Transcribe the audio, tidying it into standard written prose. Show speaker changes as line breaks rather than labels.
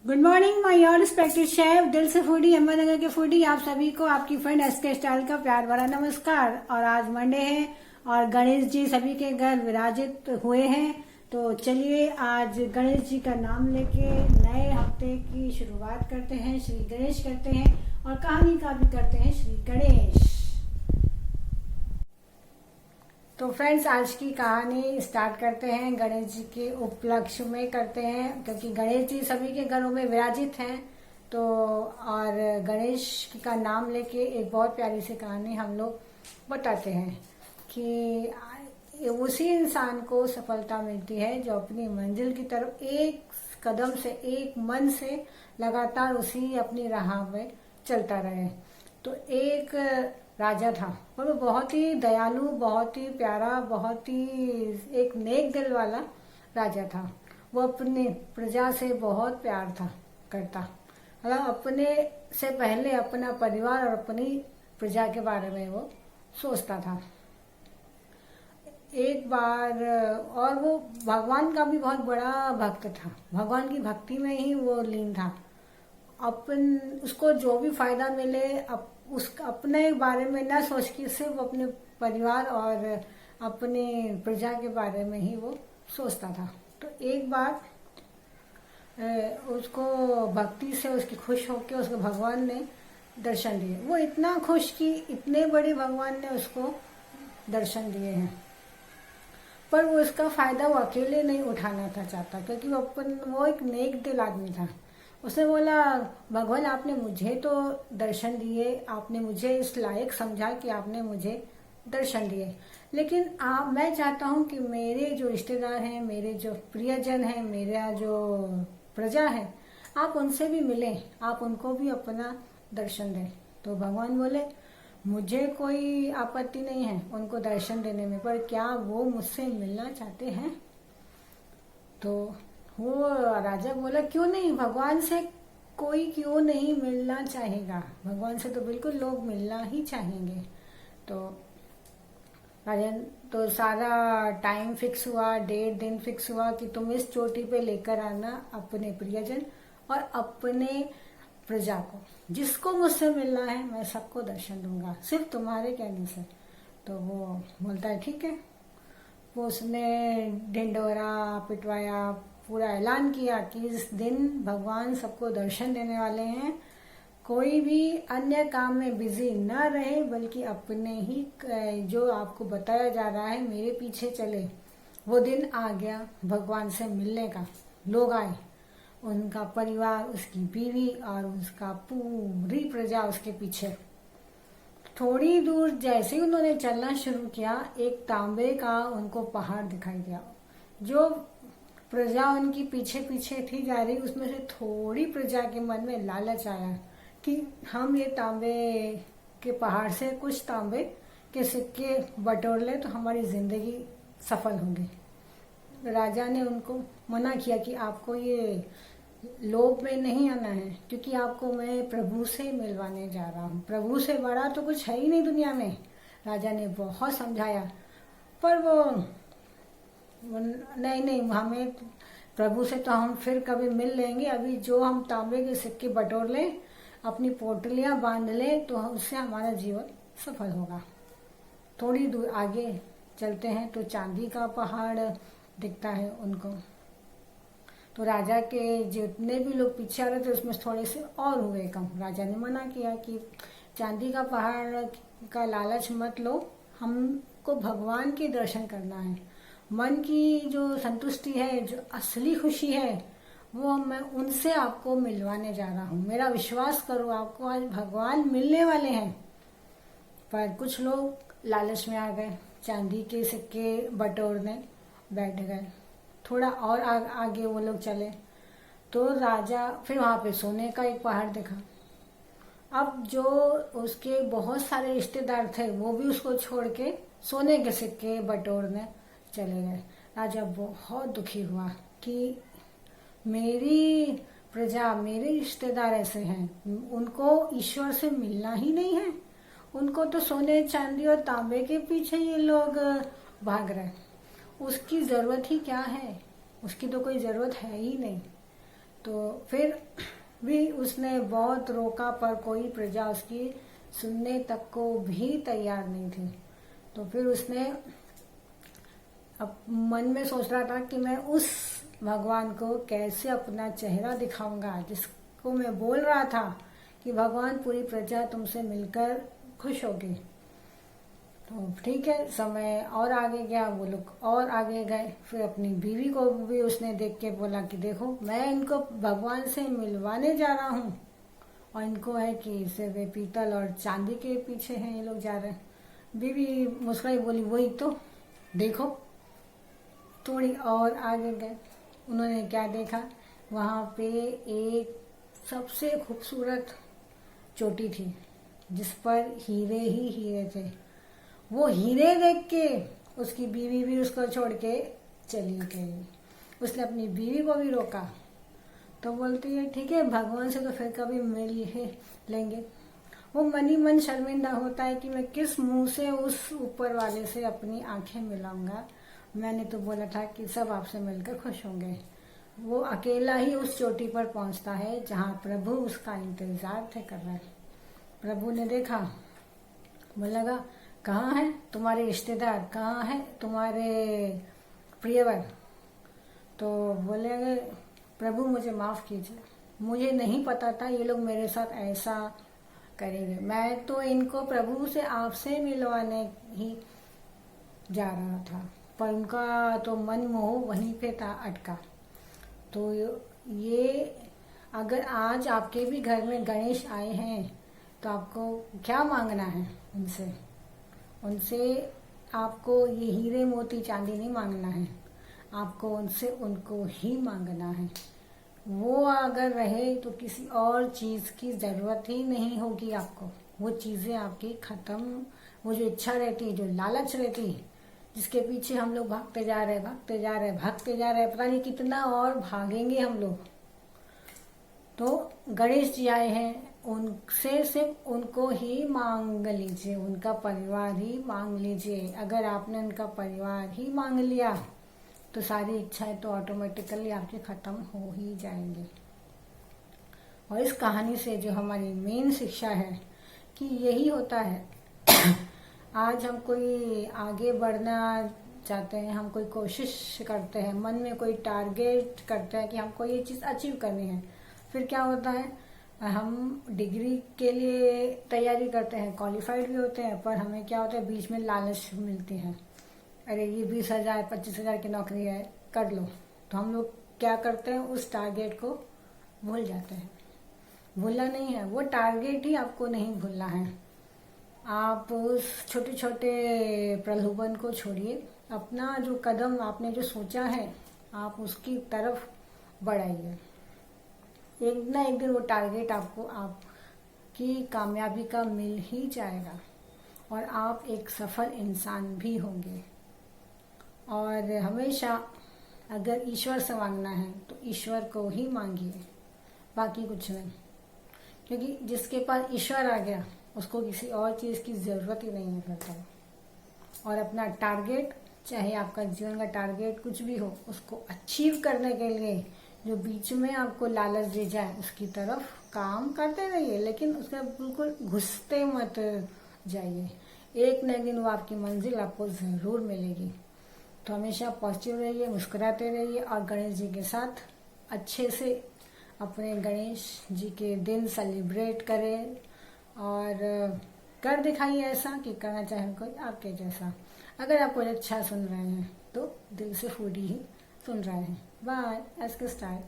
Good morning my all respected chef, दिल से foodie, Ahmednagar के फूडी। आप सभी को आपकी फ्रेंड एसके स्टाइल का प्यार भरा नमस्कार। और आज मंडे है और गणेश जी सभी के घर विराजित हुए हैं। तो चलिए आज गणेश जी का नाम लेके नए हफ्ते की शुरुआत करते हैं। श्री गणेश करते हैं और कहानी का भी करते हैं श्री गणेश। तो फ्रेंड्स आज की कहानी स्टार्ट करते हैं। गणेश जी के उपलक्ष्य में करते हैं क्योंकि गणेश जी सभी के घरों में विराजित हैं। तो और गणेश का नाम लेके एक बहुत प्यारी सी कहानी हम लोग बताते हैं कि उसी इंसान को सफलता मिलती है जो अपनी मंजिल की तरफ एक कदम से, एक मन से लगातार उसी अपनी राह में चलता रहे। तो एक राजा था और वो बहुत ही दयालु, बहुत ही प्यारा, बहुत ही एक नेक दिल वाला राजा था। वो अपनी प्रजा से बहुत प्यार था करता, मतलब अपने से पहले अपना परिवार और अपनी प्रजा के बारे में वो सोचता था। एक बार और वो भगवान का भी बहुत बड़ा भक्त था, भगवान की भक्ति में ही वो लीन था। उसको जो भी फायदा मिले उस अपने बारे में ना सोच के सिर्फ अपने परिवार और अपने प्रजा के बारे में ही वो सोचता था। तो एक बार उसको भक्ति से उसकी खुश होकर उसको भगवान ने दर्शन दिए। वो इतना खुश कि इतने बड़े भगवान ने उसको दर्शन दिए हैं, पर वो इसका फायदा वो अकेले नहीं उठाना था चाहता, क्योंकि वो एक नेक दिल आदमी था। उसने बोला, भगवान आपने मुझे तो दर्शन दिए, आपने मुझे इस लायक समझा कि आपने मुझे दर्शन दिए, लेकिन मैं चाहता हूँ कि मेरे जो रिश्तेदार हैं, मेरे जो प्रियजन हैं, मेरा जो प्रजा है, आप उनसे भी मिलें, आप उनको भी अपना दर्शन दें। तो भगवान बोले, मुझे कोई आपत्ति नहीं है उनको दर्शन देने में, पर क्या वो मुझसे मिलना चाहते हैं? तो वो राजा बोला, क्यों नहीं, भगवान से कोई क्यों नहीं मिलना चाहेगा, भगवान से तो बिल्कुल लोग मिलना ही चाहेंगे। तो राजा तो सारा टाइम फिक्स हुआ, डेट दिन फिक्स हुआ कि तुम इस चोटी पे लेकर आना अपने प्रियजन और अपने प्रजा को, जिसको मुझसे मिलना है मैं सबको दर्शन दूंगा, सिर्फ तुम्हारे कहने से। तो वो बोलता है ठीक है। वो उसने ढिंडोरा पिटवाया, पूरा ऐलान किया कि इस दिन भगवान सबको दर्शन देने वाले हैं, कोई भी अन्य काम में बिजी न रहे, बल्कि अपने ही जो आपको बताया जा रहा है मेरे पीछे चले। वो दिन आ गया भगवान से मिलने का। लोग आए, उनका परिवार, उसकी बीवी और उसका पूरी प्रजा उसके पीछे। थोड़ी दूर जैसे ही उन्होंने चलना शुरू किया, एक तांबे का उनको पहाड़ दिखाई दिया। जो प्रजा उनकी पीछे पीछे थी जा रही, उसमें से थोड़ी प्रजा के मन में लालच आया कि हम ये तांबे के पहाड़ से कुछ तांबे के सिक्के बटोर ले तो हमारी जिंदगी सफल होगी। राजा ने उनको मना किया कि आपको ये लोभ में नहीं आना है, क्योंकि आपको मैं प्रभु से मिलवाने जा रहा हूँ, प्रभु से बड़ा तो कुछ है ही नहीं दुनिया में। राजा ने बहुत समझाया, पर वो नहीं, हमें प्रभु से तो हम फिर कभी मिल लेंगे, अभी जो हम तांबे के सिक्के बटोर लें, अपनी पोटलियां बांध लें, तो उससे हमारा जीवन सफल होगा। थोड़ी दूर आगे चलते हैं तो चांदी का पहाड़ दिखता है उनको। तो राजा के जितने भी लोग पीछे आ रहे थे उसमें थोड़े से और हुए कम। राजा ने मना किया कि चांदी का पहाड़ का लालच मत लो, हमको भगवान के दर्शन करना है। मन की जो संतुष्टि है, जो असली खुशी है, वो मैं उनसे आपको मिलवाने जा रहा हूँ। मेरा विश्वास करो, आपको आज भगवान मिलने वाले हैं। पर कुछ लोग लालच में आ गए, चांदी के सिक्के बटोरने बैठ गए। थोड़ा और आगे वो लोग चले तो राजा फिर वहां पे सोने का एक पहाड़ दिखा। अब जो उसके बहुत सारे रिश्तेदार थे वो भी उसको छोड़ के सोने के सिक्के बटोरने चले गए। राजा बहुत दुखी हुआ कि मेरी प्रजा, मेरे रिश्तेदार ऐसे हैं, उनको ईश्वर से मिलना ही नहीं है, उनको तो सोने चांदी और तांबे के पीछे ये लोग भाग रहे। उसकी जरूरत ही क्या है, उसकी तो कोई जरूरत है ही नहीं। तो फिर भी उसने बहुत रोका, पर कोई प्रजा उसकी सुनने तक को भी तैयार नहीं थी। तो फिर उसने अब मन में सोच रहा था कि मैं उस भगवान को कैसे अपना चेहरा दिखाऊंगा, जिसको मैं बोल रहा था कि भगवान पूरी प्रजा तुमसे मिलकर खुश होगी। तो ठीक है, समय और आगे गया, वो लोग और आगे गए। फिर अपनी बीवी को भी उसने देख के बोला कि देखो, मैं इनको भगवान से मिलवाने जा रहा हूँ, और इनको है कि सिर्फ वे पीतल और चांदी के पीछे हैं ये लोग जा रहे हैं। बीवी मुस्कुराई, बोली वही तो देखो। थोड़ी और आगे गए, उन्होंने क्या देखा, वहाँ पे एक सबसे खूबसूरत चोटी थी जिस पर हीरे ही हीरे थे। वो हीरे देख के उसकी बीवी भी उसको छोड़ के चली गई। उसने अपनी बीवी को भी रोका, तो बोलती है ठीक है, भगवान से तो फिर कभी मिल ही लेंगे। वो मन ही मन शर्मिंदा होता है कि मैं किस मुंह से उस ऊपर वाले से अपनी आंखें मिलाऊंगा। मैंने तो बोला था कि सब आपसे मिलकर खुश होंगे। वो अकेला ही उस चोटी पर पहुंचता है जहां प्रभु उसका इंतजार थे कर रहे हैं। प्रभु ने देखा, बोला लगा, कहाँ है तुम्हारे रिश्तेदार, कहाँ है तुम्हारे प्रियवर। तो बोले, प्रभु मुझे माफ कीजिए, मुझे नहीं पता था ये लोग मेरे साथ ऐसा करेंगे। मैं तो इनको प्रभु से आपसे मिलवाने ही जा रहा था, पर उनका तो मन मोह वहीं पे था अटका। तो ये अगर आज आपके भी घर में गणेश आए हैं तो आपको क्या मांगना है उनसे आपको ये हीरे मोती चांदी नहीं मांगना है, आपको उनसे उनको ही मांगना है। वो अगर रहे तो किसी और चीज की जरूरत ही नहीं होगी आपको। वो चीजें आपकी खत्म, वो जो इच्छा रहती है, जो लालच रहती है, जिसके पीछे हम लोग भागते जा रहे पता नहीं कितना और भागेंगे हम लोग। तो गणेश जी आए हैं, उनसे सिर्फ उनको ही मांग लीजिए, उनका परिवार ही मांग लीजिए। अगर आपने उनका परिवार ही मांग लिया तो सारी इच्छाएं तो ऑटोमेटिकली आपकी खत्म हो ही जाएंगी। और इस कहानी से जो हमारी मेन शिक्षा है कि यही होता है आज हम कोई आगे बढ़ना चाहते हैं, हम कोई कोशिश करते हैं, मन में कोई टारगेट करते हैं कि हमको ये चीज़ अचीव करनी है। फिर क्या होता है, हम डिग्री के लिए तैयारी करते हैं, क्वालिफाइड भी होते हैं, पर हमें क्या होता है, बीच में लालच मिलती है, अरे ये 20,000 25,000 की नौकरी है, कर लो। तो हम लोग क्या करते हैं, उस टारगेट को भूल जाते हैं। भूलना नहीं है, वो टारगेट ही आपको नहीं भूलना है। आप उस छोटे छोटे प्रलोभन को छोड़िए, अपना जो कदम आपने जो सोचा है आप उसकी तरफ बढ़ाइए। एक ना एक दिन वो टारगेट आपको आपकी कामयाबी का मिल ही जाएगा और आप एक सफल इंसान भी होंगे। और हमेशा अगर ईश्वर से मांगना है तो ईश्वर को ही मांगिए, बाकी कुछ नहीं। क्योंकि जिसके पास ईश्वर आ गया उसको किसी और चीज की जरूरत ही नहीं है करता। और अपना टारगेट, चाहे आपका जीवन का टारगेट कुछ भी हो, उसको अचीव करने के लिए जो बीच में आपको लालच दे जाए उसकी तरफ काम करते रहिए, लेकिन उसमें बिल्कुल घुसते मत जाइए। एक न एक दिन वो आपकी मंजिल आपको जरूर मिलेगी। तो हमेशा पॉजिटिव रहिए, मुस्कुराते रहिए और गणेश जी के साथ अच्छे से अपने गणेश जी के दिन सेलिब्रेट करें और कर दिखाइए ऐसा कि करना चाहे कोई आपके जैसा। अगर आप कुछ अच्छा सुन रहे हैं तो दिल से फूडी ही सुन रहे हैं। बाय, एस के स्टाइल।